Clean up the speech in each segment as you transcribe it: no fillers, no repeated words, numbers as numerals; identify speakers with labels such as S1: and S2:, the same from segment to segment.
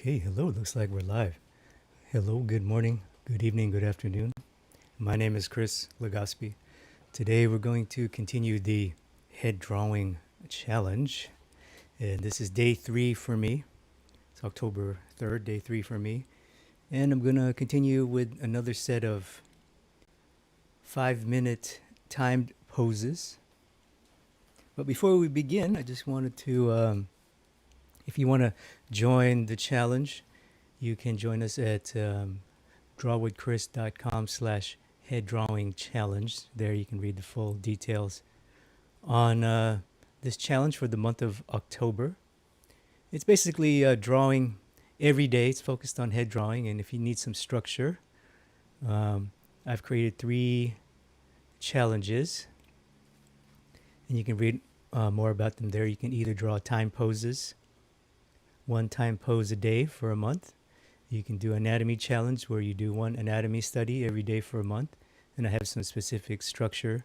S1: Okay, hello. Looks like we're live. Hello, good morning, good evening, good afternoon. My name is Chris Legaspi. Today we're going to continue the head drawing challenge. And this is day 3 for me. It's October 3rd, day 3 for me. And I'm going to continue with another set of 5-minute timed poses. But before we begin, I just wanted to, if you want to join the challenge, you can join us at drawwithchris.com/head drawing challenge. There you can read the full details on this challenge for the month of October. It's basically drawing every day. It's focused on head drawing, and if you need some structure, I've created 3 challenges, and you can read more about them there. You can either draw time poses, 1 time pose a day for a month. You can do anatomy challenge where you do 1 anatomy study every day for a month. And I have some specific structure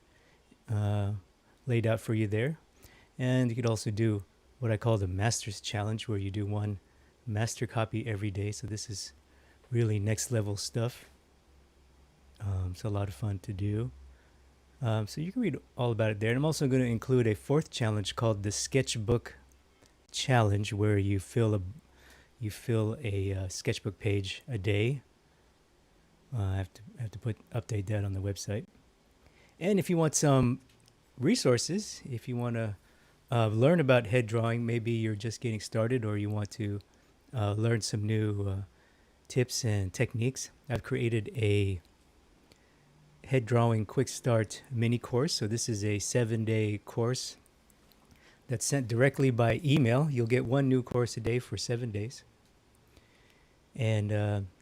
S1: laid out for you there. And you could also do what I call the master's challenge where you do 1 master copy every day. So this is really next level stuff. It's a lot of fun to do. So you can read all about it there. And I'm also going to include a 4th challenge called the sketchbook challenge where you fill a sketchbook page a day. I have to update that on the website. And if you want some resources, if you want to learn about head drawing, maybe you're just getting started or you want to learn some new tips and techniques, I've created a head drawing quick start mini course. So this is a 7-day course that's sent directly by email. You'll get 1 new course a day for 7 days. And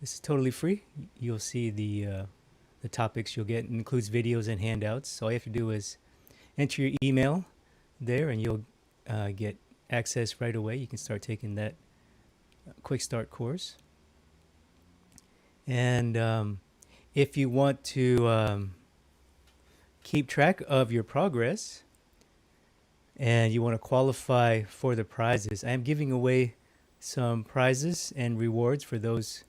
S1: this is totally free. You'll see the topics you'll get. It includes videos and handouts. So all you have to do is enter your email there and you'll get access right away. You can start taking that quick start course. And if you want to keep track of your progress, and you want to qualify for the prizes, I am giving away some prizes and rewards for those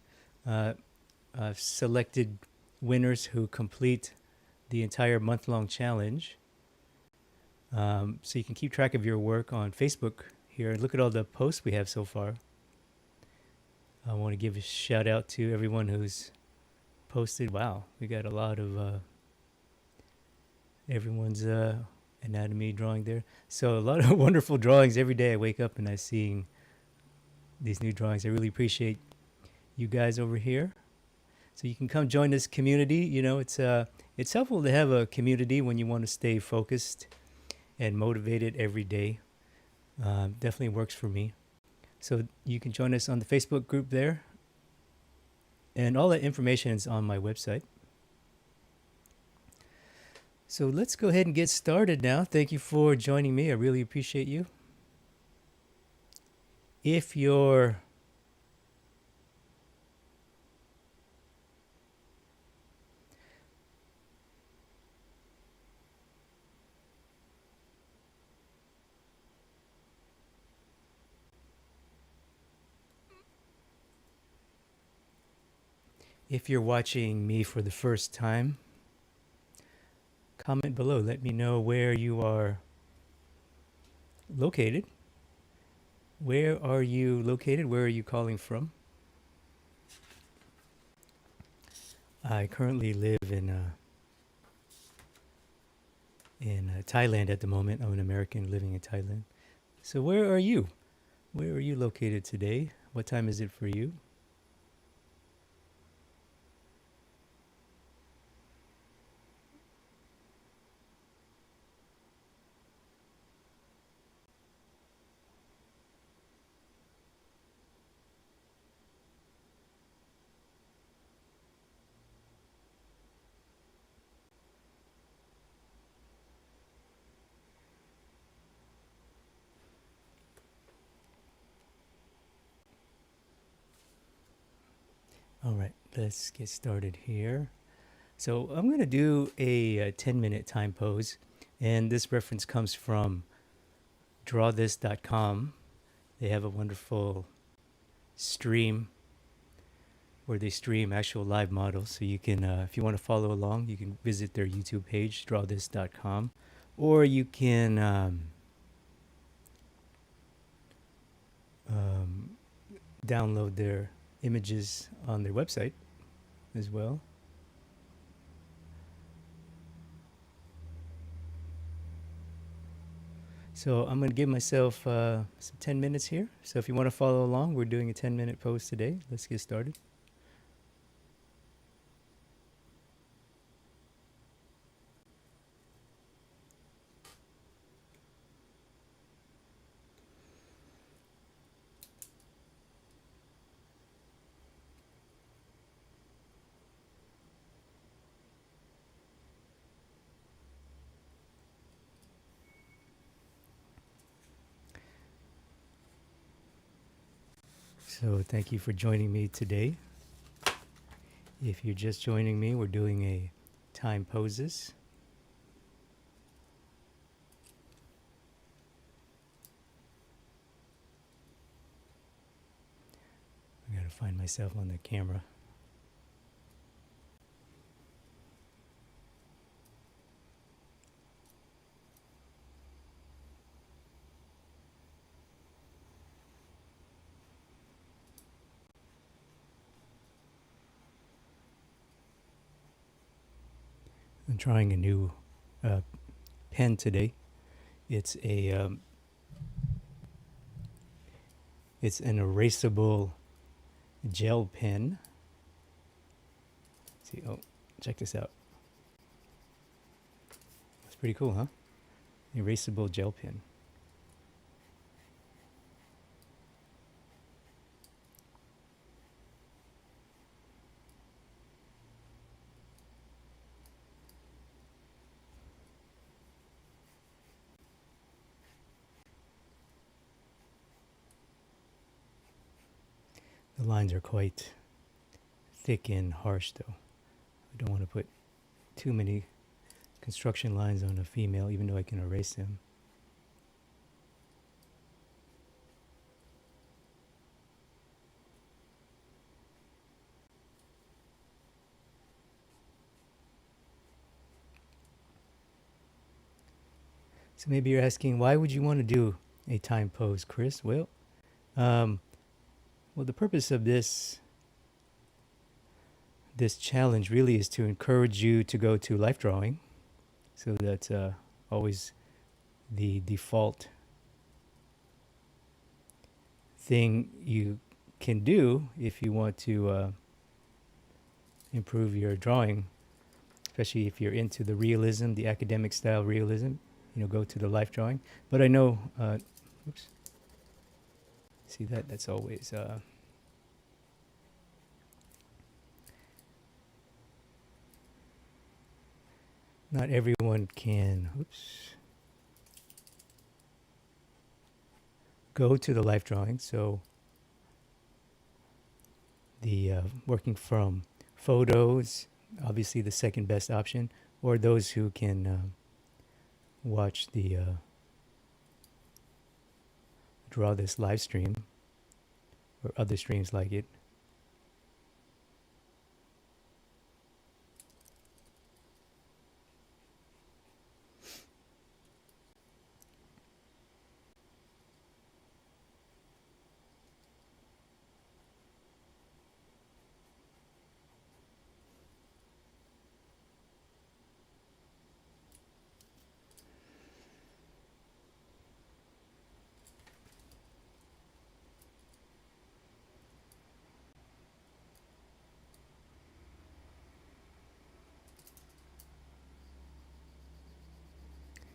S1: selected winners who complete the entire month-long challenge. So you can keep track of your work on Facebook here and look at all the posts we have so far. I want to give a shout out to everyone who's posted. Wow, we got a lot of everyone's anatomy drawing there. So a lot of wonderful drawings every day. I wake up and I'm seeing these new drawings. I really appreciate you guys over here. So you can come join this community. You know, it's helpful to have a community when you want to stay focused and motivated every day. Definitely works for me. So you can join us on the Facebook group there. And all that information is on my website. So let's go ahead and get started now. Thank you for joining me. I really appreciate you. If you're watching me for the first time, comment below. Let me know where you are located. Where are you located? Where are you calling from? I currently live in Thailand at the moment. I'm an American living in Thailand. So where are you? Where are you located today? What time is it for you? All right, let's get started here. So I'm going to do a 10-minute time pose, and this reference comes from drawthis.com. They have a wonderful stream where they stream actual live models. So you can, if you want to follow along, you can visit their YouTube page, drawthis.com, or you can um, download their images on their website as well. So I'm going to give myself some 10 minutes here. So if you want to follow along, we're doing a 10-minute pose today. Let's get started. So thank you for joining me today. If you're just joining me, we're doing a time poses. I gotta find myself on the camera. I'm trying a new pen today. It's it's an erasable gel pen. Let's see, oh, check this out. It's pretty cool, huh? Erasable gel pen. The lines are quite thick and harsh, though. I don't want to put too many construction lines on a female, even though I can erase them. So maybe you're asking, why would you want to do a time pose, Chris? Well, the purpose of this challenge really is to encourage you to go to life drawing. So that's always the default thing you can do if you want to improve your drawing, especially if you're into the realism, the academic style realism. Go to the life drawing. But I know, oops, see that? That's always not everyone can, go to the life drawing. So the working from photos, obviously the second best option, or those who can watch the Draw This live stream or other streams like it.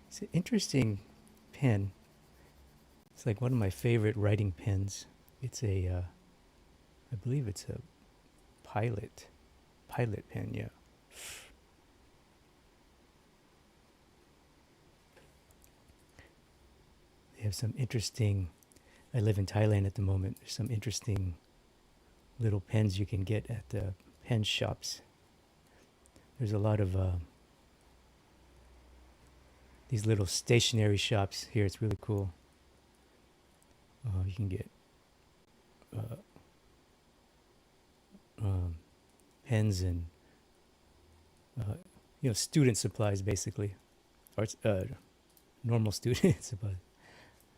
S1: It's an interesting pen. It's like one of my favorite writing pens. It's a, I believe it's a pilot pen, yeah. They have some interesting, I live in Thailand at the moment. There's some interesting little pens you can get at the pen shops. There's a lot of these little stationery shops here. It's really cool. You can get pens and uh, student supplies basically, or normal student supplies.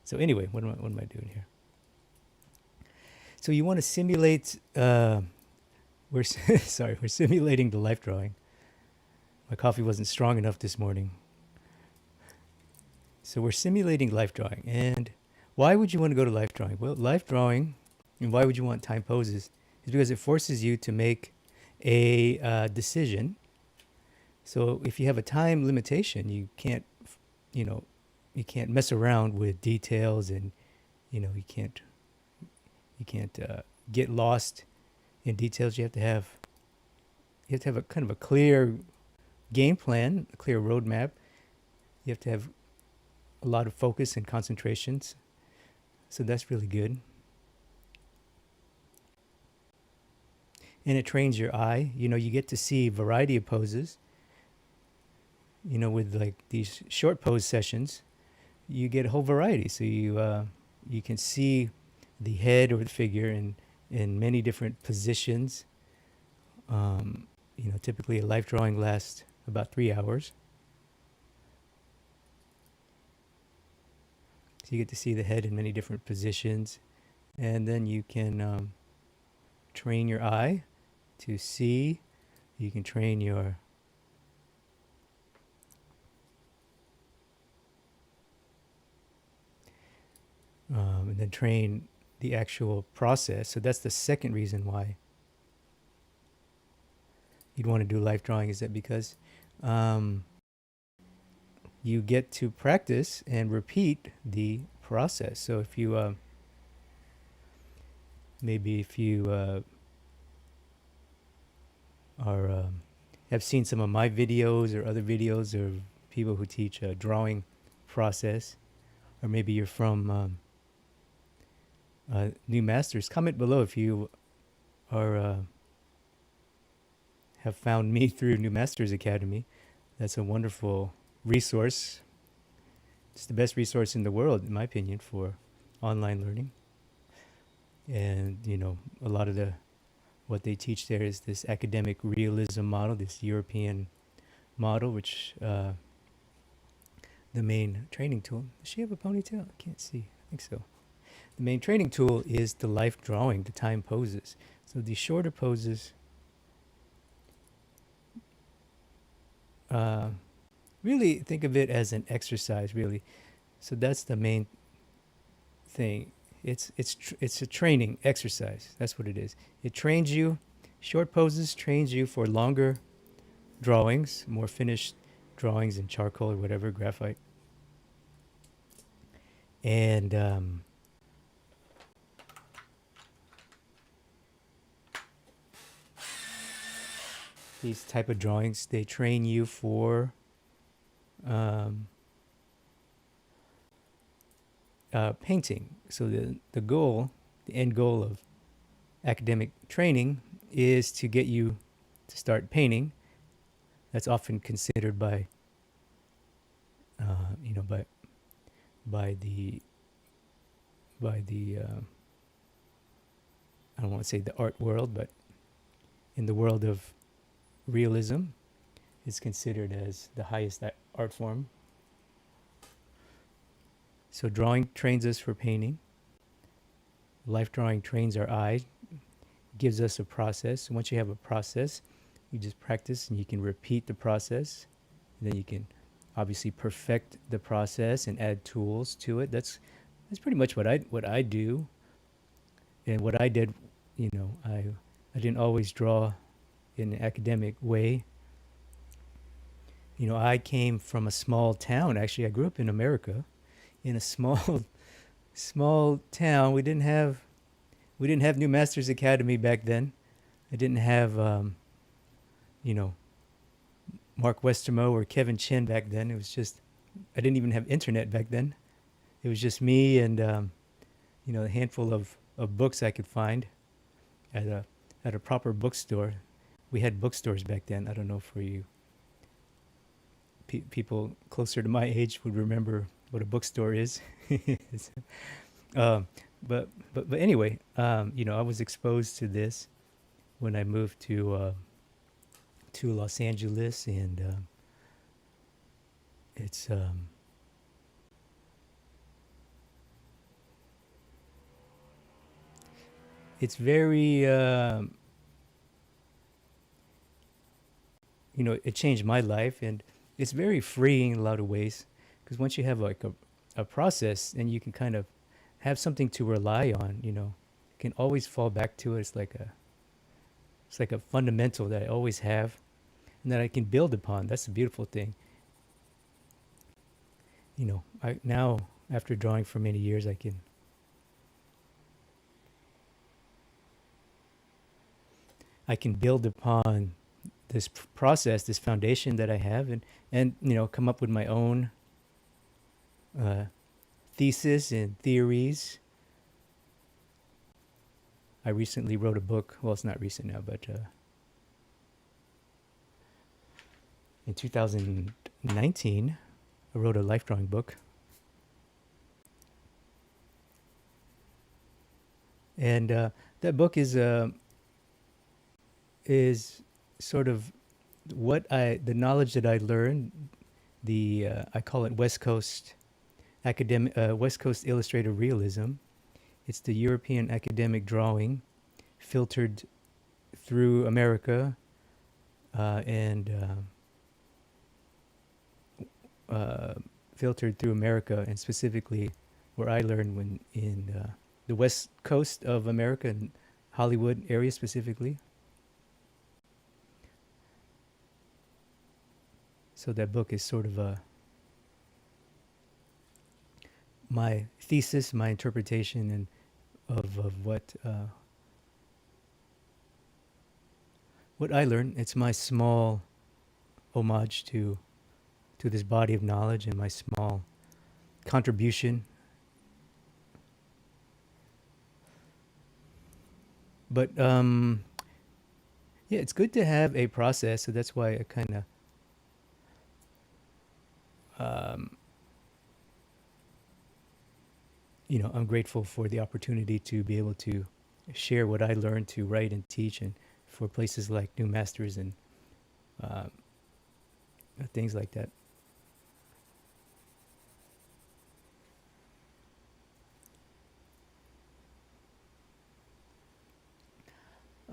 S1: So anyway, what am I doing here? So you want to simulate. We're sorry, we're simulating the life drawing. My coffee wasn't strong enough this morning. So we're simulating life drawing. And why would you want to go to life drawing? Well, life drawing, and why would you want time poses, is because it forces you to make a decision. So if you have a time limitation, you can't, you know, you can't mess around with details, and you can't get lost in details. You have to have a kind of a clear game plan, a clear roadmap. You have to have a lot of focus and concentrations. So that's really good. And it trains your eye. You get to see variety of poses. With like these short pose sessions, you get a whole variety. So you can see the head or the figure in many different positions. Typically a life drawing lasts about 3 hours. So you get to see the head in many different positions, and then you can train your eye to see. You can train your and then train the actual process. So that's the second reason why you'd want to do life drawing, is that because you get to practice and repeat the process. So if you maybe if you are have seen some of my videos or other videos of people who teach a drawing process, or maybe you're from new masters, comment below if you are have found me through New Masters Academy. That's a wonderful resource. It's the best resource in the world, in my opinion, for online learning. And a lot of what they teach there is this academic realism model, this European model, which the main training tool. Does she have a ponytail? I can't see. I think so. The main training tool is the life drawing, the time poses. So these shorter poses really think of it as an exercise, really. So that's the main thing. It's a training exercise. That's what it is. It trains you. Short poses trains you for longer drawings, more finished drawings in charcoal or whatever, graphite. And these type of drawings, they train you for painting. So the goal, the end goal of academic training is to get you to start painting. That's often considered by the I don't want to say the art world, but in the world of realism, is considered as the highest art form. So drawing trains us for painting. Life drawing trains our eye, gives us a process. Once you have a process, you just practice and you can repeat the process. And then you can obviously perfect the process and add tools to it. That's pretty much what I do. And what I did, I didn't always draw in an academic way. I came from a small town. Actually, I grew up in America, in a small town. We didn't have New Masters Academy back then. I didn't have Mark Westermo or Kevin Chin back then. It was just, I didn't even have internet back then. It was just me and a handful of books I could find at a proper bookstore. We had bookstores back then. I don't know for you people closer to my age would remember what a bookstore is. But anyway, I was exposed to this when I moved to to Los Angeles, and it's it's very it changed my life, and it's very freeing in a lot of ways, because once you have like a process, and you can kind of have something to rely on, you can always fall back to it. It's like a fundamental that I always have, and that I can build upon. That's the beautiful thing. I now, after drawing for many years, I can build upon this process, this foundation that I have, and come up with my own uh, thesis and theories. I recently wrote a book. Well, it's not recent now, but in 2019, I wrote a life drawing book, and that book is sort of the knowledge that I learned. I call it West Coast Illustrated Realism. It's the European academic drawing filtered through America, and filtered through America, and specifically where I learned when in the West Coast of America, and Hollywood area specifically. So that book is sort of my thesis, my interpretation, and of what I learned. It's my small homage to this body of knowledge, and my small contribution. But yeah, it's good to have a process. So that's why I kind of um, I'm grateful for the opportunity to be able to share what I learned to write and teach, and for places like New Masters and uh, things like that.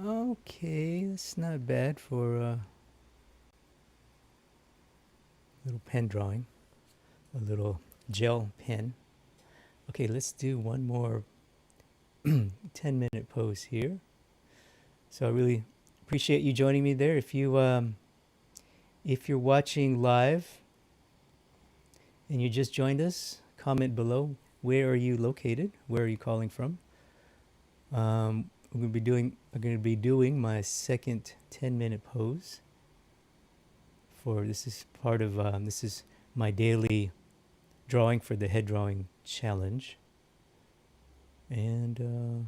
S1: Okay, that's not bad for a little pen drawing, a little gel pen. Okay, let's do one more 10-minute pose here. So I really appreciate you joining me there. If you're watching live and you just joined us, comment below. Where are you located? Where are you calling from? I'm going to be doing my second 10-minute pose. This is my daily drawing for the head drawing challenge, and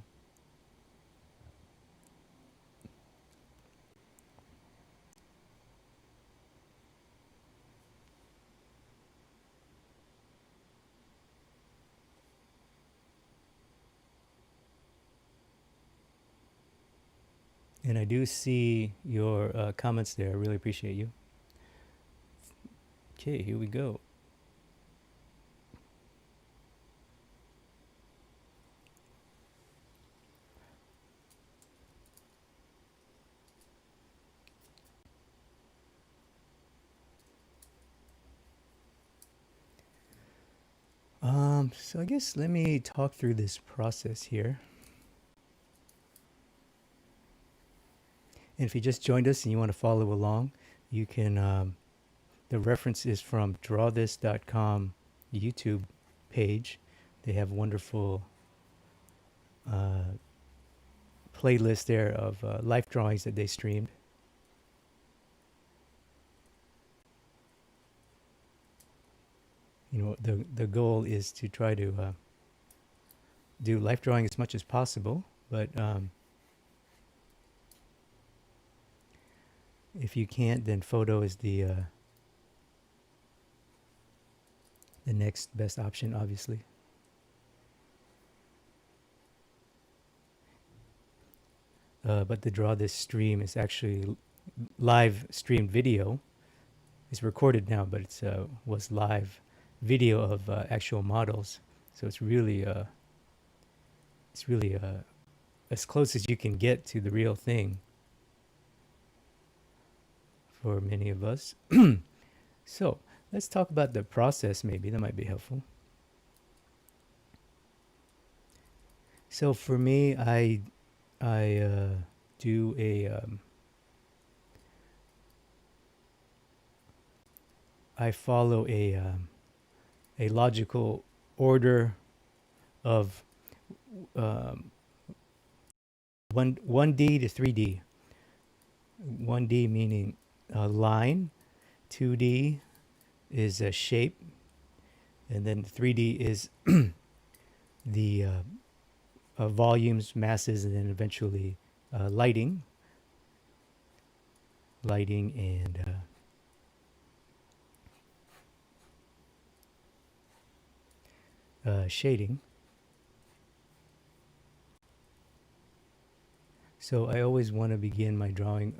S1: I do see your comments there. I really appreciate you. Okay, here we go. So I guess let me talk through this process here. And if you just joined us and you want to follow along, you can. The reference is from drawthis.com YouTube page. They have wonderful uh, playlist there of life drawings that they streamed. The goal is to try to do life drawing as much as possible, but if you can't, then photo is the next best option, obviously. But the Draw This stream is actually live streamed video. It's recorded now, but it's was live video of actual models. So it's really as close as you can get to the real thing for many of us. So let's talk about the process. Maybe that might be helpful. So for me, I do I follow a logical order of um, 1D to 3D. 1D meaning a line, 2D is a shape, and then 3D is the volumes, masses, and then eventually lighting, and shading. So I always want to begin my drawing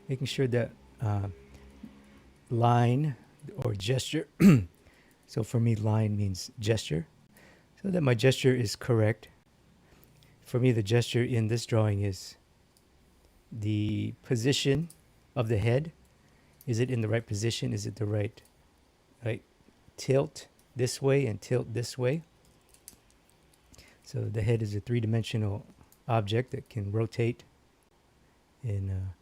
S1: making sure that uh, line or gesture. So for me, line means gesture. So that my gesture is correct. For me, the gesture in this drawing is the position of the head. Is it in the right position? Is it the right tilt this way and tilt this way? So the head is a three-dimensional object that can rotate in a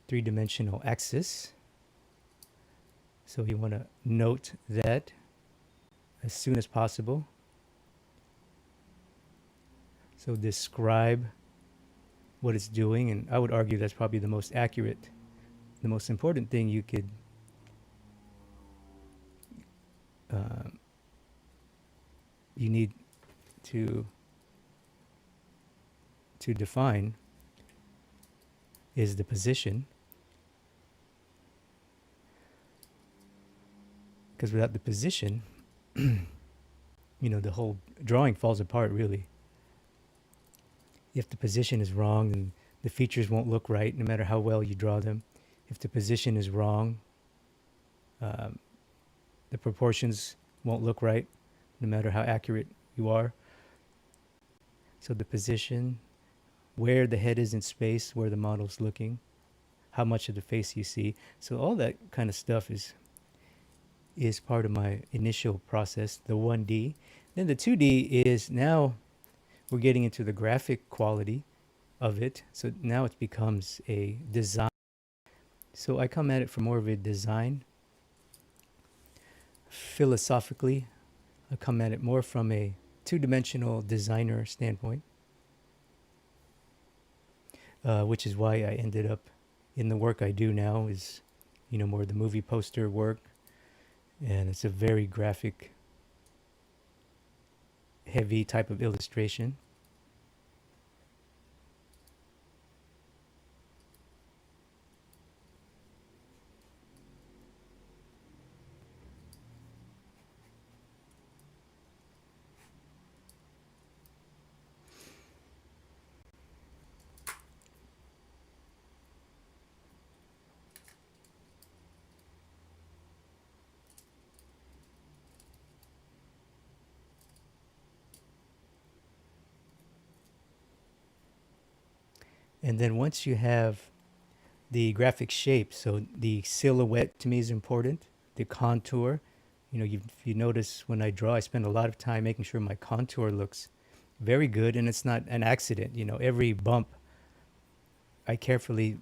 S1: three-dimensional axis. So you want to note that as soon as possible. So describe what it's doing, and I would argue that's probably the most accurate, the most important thing you could you need to define is the position, because without the position, the whole drawing falls apart really. If the position is wrong, then the features won't look right no matter how well you draw them. If the position is wrong, the proportions won't look right no matter how accurate you are. So the position, where the head is in space, where the model's looking, how much of the face you see. So all that kind of stuff is part of my initial process, the 1D. Then the 2D is now we're getting into the graphic quality of it. So now it becomes a design. So I come at it from more of a design. Philosophically, I come at it more from a two-dimensional designer standpoint, which is why I ended up in the work I do now is, more the movie poster work. And it's a very graphic, heavy type of illustration. And then once you have the graphic shape, so the silhouette to me is important, the contour. If you notice when I draw, I spend a lot of time making sure my contour looks very good and it's not an accident. Every bump, I carefully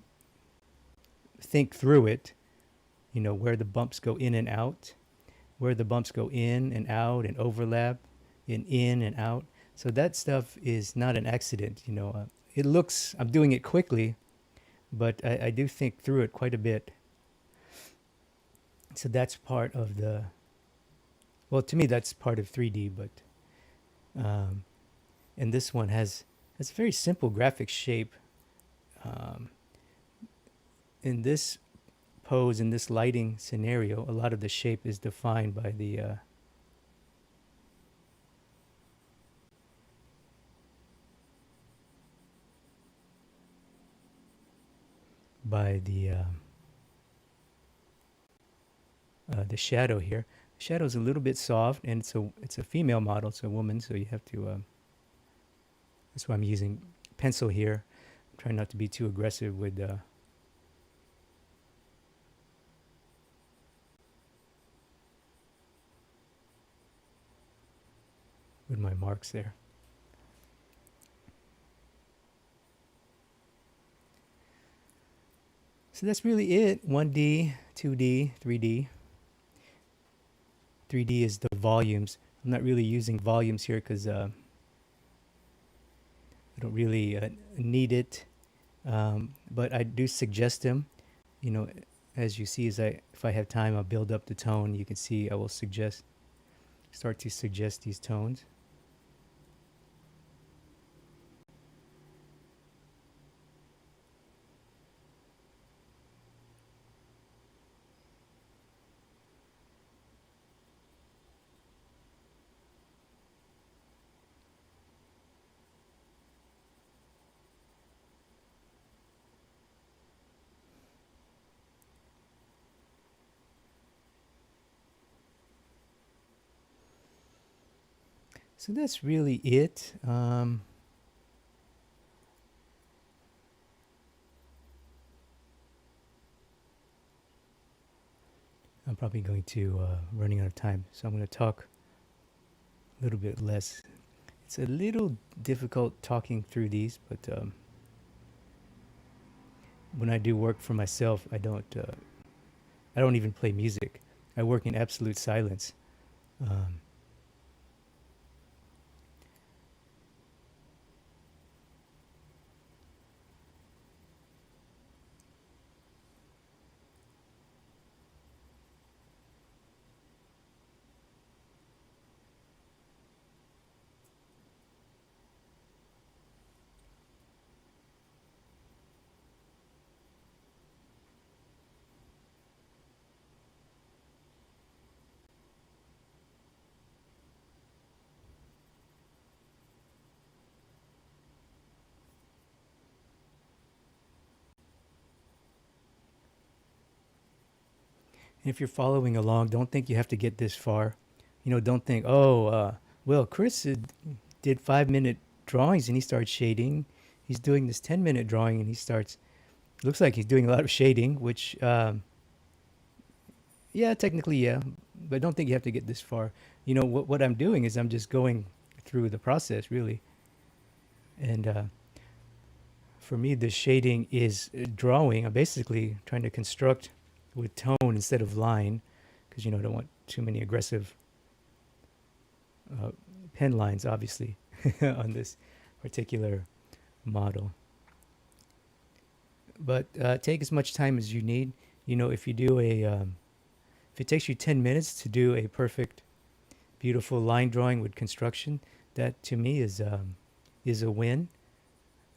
S1: think through it, where the bumps go in and out, where the bumps go in and out and overlap, in and out. So that stuff is not an accident. It looks, I'm doing it quickly, but I do think through it quite a bit. So that's part of well, to me, that's part of 3D, but, and this one has a very simple graphic shape. In this pose, in this lighting scenario, a lot of the shape is defined by the by the shadow here. The shadow is a little bit soft, and it's a female model, it's a woman, so you have to. That's why I'm using pencil here. I'm trying not to be too aggressive with my marks there. So that's really it. 1D, 2D, 3D. 3D is the volumes. I'm not really using volumes here because I don't really need it, but I do suggest them. You know, as you see, if I have time, I'll build up the tone. You can see I will start to suggest these tones. So that's really it. I'm probably going to running out of time, so I'm going to talk a little bit less. It's a little difficult talking through these, but when I do work for myself, I don't even play music. I work in absolute silence. Um, if you're following along, don't think you have to get this far. You know, don't think, oh, well, Chris did 5 minute drawings and he starts shading. He's doing this 10-minute drawing and he starts, looks like he's doing a lot of shading, which, yeah, technically, yeah, but don't think you have to get this far. You know, what I'm doing is I'm just going through the process, really. And for me, the shading is drawing. I'm basically trying to construct with tone instead of line because, you know, I don't want too many aggressive uh, pen lines, obviously, on this particular model. But take as much time as you need. You know, if it takes you 10 minutes to do a perfect, beautiful line drawing with construction, that to me is a win.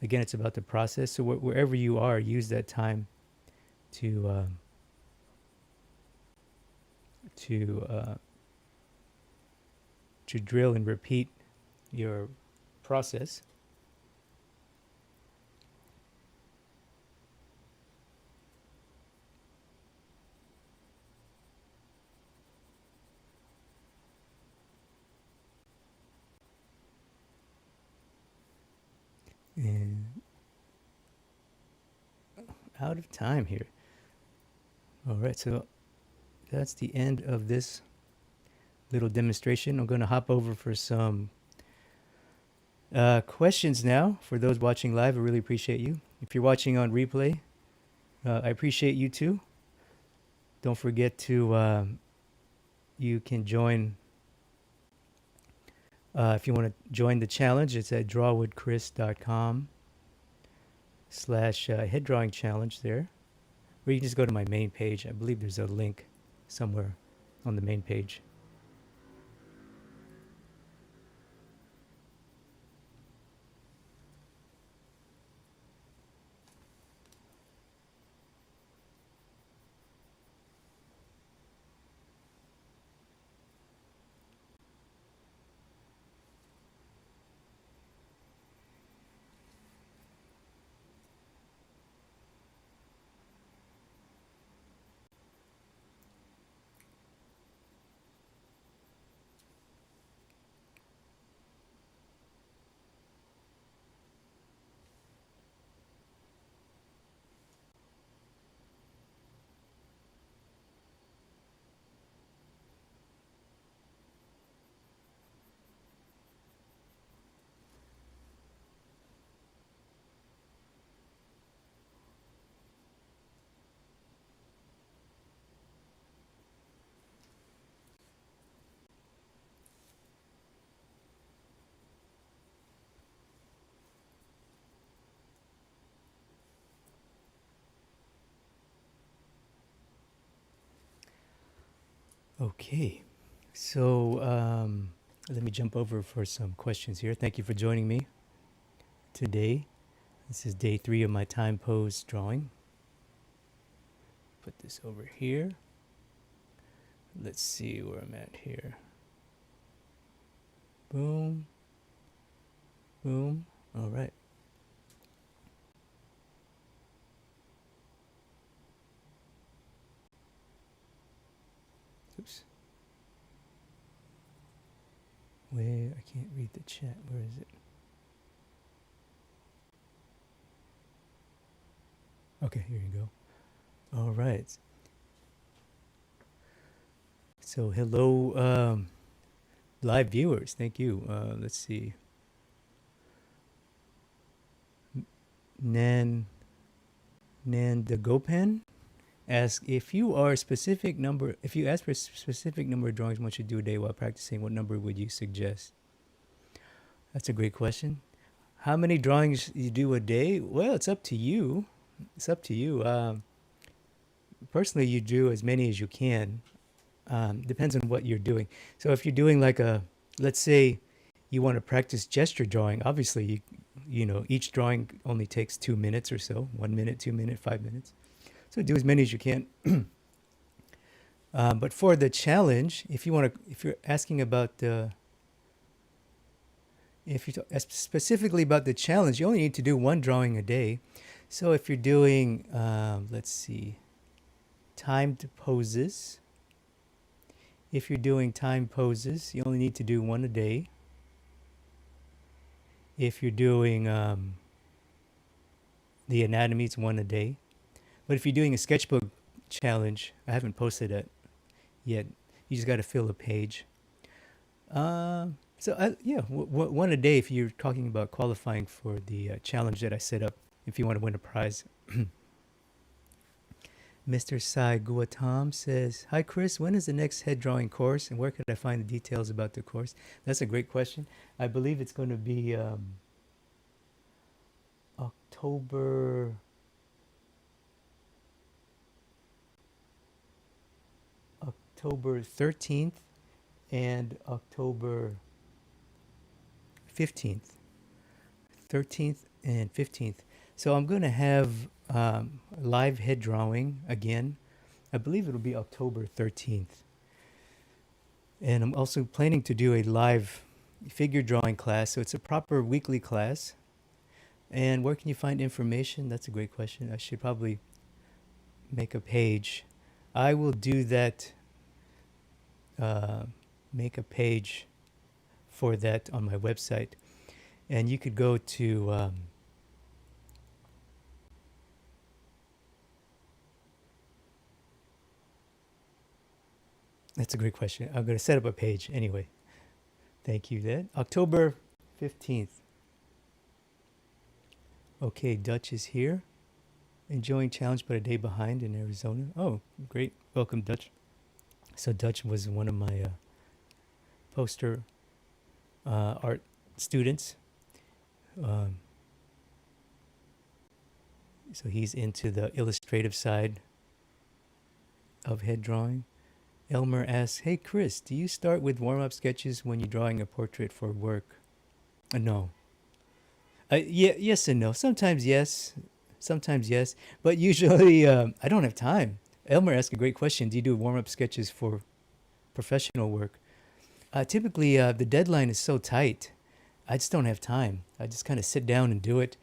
S1: Again, it's about the process. So wherever you are, use that time to to uh, to drill and repeat your process. And out of time here. All right, so that's the end of this little demonstration. I'm going to hop over for some questions now. For those watching live, I really appreciate you. If you're watching on replay, I appreciate you too. Don't forget to, you can join, if you want to join the challenge, it's at drawwithchris.com/head drawing challenge there. Or you can just go to my main page. I believe there's a link somewhere on the main page. Okay. So let me jump over for some questions here. Thank you for joining me today. This is day 3 of my time pose drawing. Put this over here. Let's see where I'm at here. Boom. Boom. All right. Oops. Where? I can't read the chat. Where is it? Okay, here you go. All right. So hello, live viewers. Thank you. Let's see. Nan Nandagopan ask if you are a specific number. If you ask for a specific number of drawings one should do a day while practicing, what number would you suggest? That's a great question. How many drawings you do a day? Well, it's up to you. It's up to you. Personally, you do as many as you can. Depends on what you're doing. So if you're doing like let's say you want to practice gesture drawing, obviously you know each drawing only takes 2 minutes or so, 1 minute, 2 minutes, 5 minutes. So do as many as you can. But for the challenge, if you're asking about if you specifically about the challenge, you only need to do 1 drawing a day. So if you're doing, let's see, timed poses. If you're doing timed poses, you only need to do 1 a day. If you're doing the anatomy, it's 1 a day. But if you're doing a sketchbook challenge, I haven't posted it yet. You just got to fill a page. Yeah, 1 a day if you're talking about qualifying for the challenge that I set up. If you want to win a prize. Mr. Sai Guatam says, "Hi Chris, when is the next head drawing course and where could I find the details about the course?" That's a great question. I believe it's going to be October 13th and October 15th. 13th and 15th. So I'm going to have live head drawing again. I believe it'll be October 13th. And I'm also planning to do a live figure drawing class. So it's a proper weekly class. And where can you find information? That's a great question. I should probably make a page. I will do that, make a page for that on my website. And you could go to that's a great question. I'm going to set up a page anyway. Thank you. Then October 15th. Okay, Dutch is here. Enjoying challenge, but a day behind in Arizona. Oh, great. Welcome, Dutch. So Dutch was one of my poster art students. So he's into the illustrative side of head drawing. Elmer asks, "Hey Chris, do you start with warm-up sketches when you're drawing a portrait for work?" No. Yeah, yes and no. Sometimes yes, but usually I don't have time. Elmer asked a great question. Do you do warm-up sketches for professional work? Typically, the deadline is so tight. I just don't have time. I just kind of sit down and do it.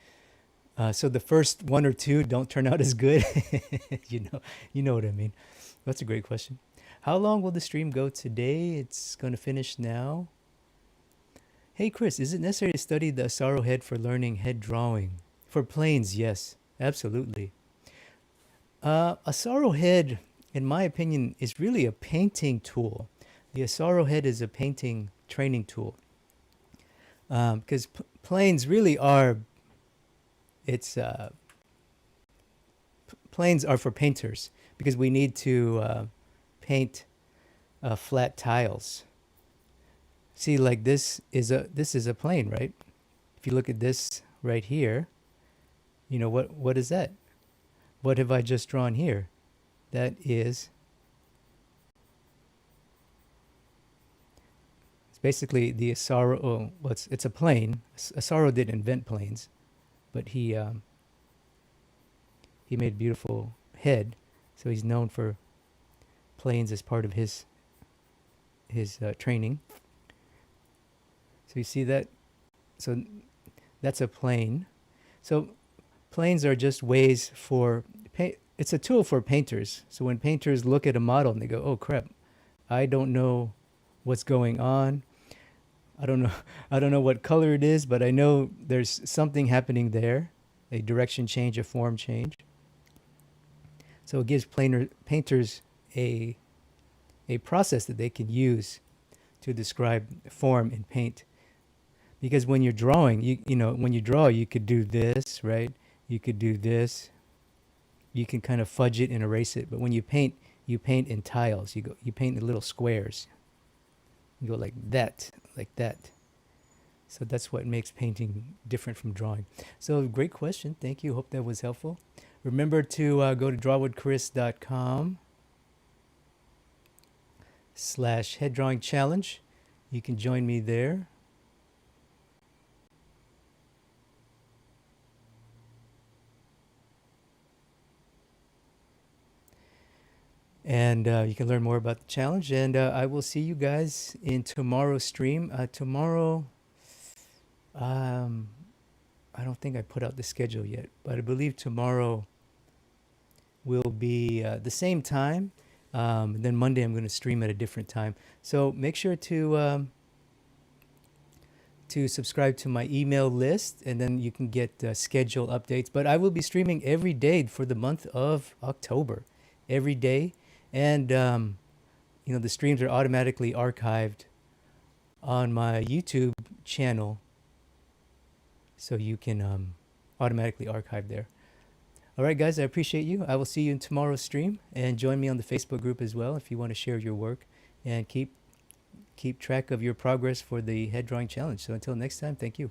S1: So the first 1 or 2 don't turn out as good. You know what I mean. That's a great question. How long will the stream go today? It's going to finish now. Hey Chris, is it necessary to study the Asaro head for learning head drawing? For planes, yes, absolutely. Asaro head, in my opinion, is really a painting tool. The Asaro head is a painting training tool. Because planes really are, planes are for painters because we need to paint flat tiles. See, like this is a plane, right? If you look at this right here, you know what is that? What have I just drawn here? That is It's basically the Asaro. Oh, well, it's a plane. Asaro didn't invent planes, but he made a beautiful head, so he's known for planes as part of his training. So you see that? So that's a plane. So planes are just ways for it's a tool for painters. So when painters look at a model and they go, "Oh crap, I don't know what's going on. I don't know I don't know what color it is, but I know there's something happening there, a direction change, a form change." So it gives painters a process that they can use to describe form in paint. Because when you're drawing, when you draw, you could do this, right? You could do this. You can kind of fudge it and erase it. But when you paint in tiles. You paint in little squares. You go like that, like that. So that's what makes painting different from drawing. So great question. Thank you. Hope that was helpful. Remember to go to drawwithchris.com/head drawing challenge. You can join me there. And you can learn more about the challenge. And I will see you guys in tomorrow's stream. Tomorrow, um, I don't think I put out the schedule yet, but I believe tomorrow will be the same time. Then Monday, I'm going to stream at a different time. So make sure to subscribe to my email list, and then you can get schedule updates. But I will be streaming every day for the month of October, every day. And the streams are automatically archived on my YouTube channel, so you can automatically archive there. All right, guys, I appreciate you. I will see you in tomorrow's stream, and join me on the Facebook group as well if you want to share your work and keep track of your progress for the head drawing challenge. So until next time, thank you.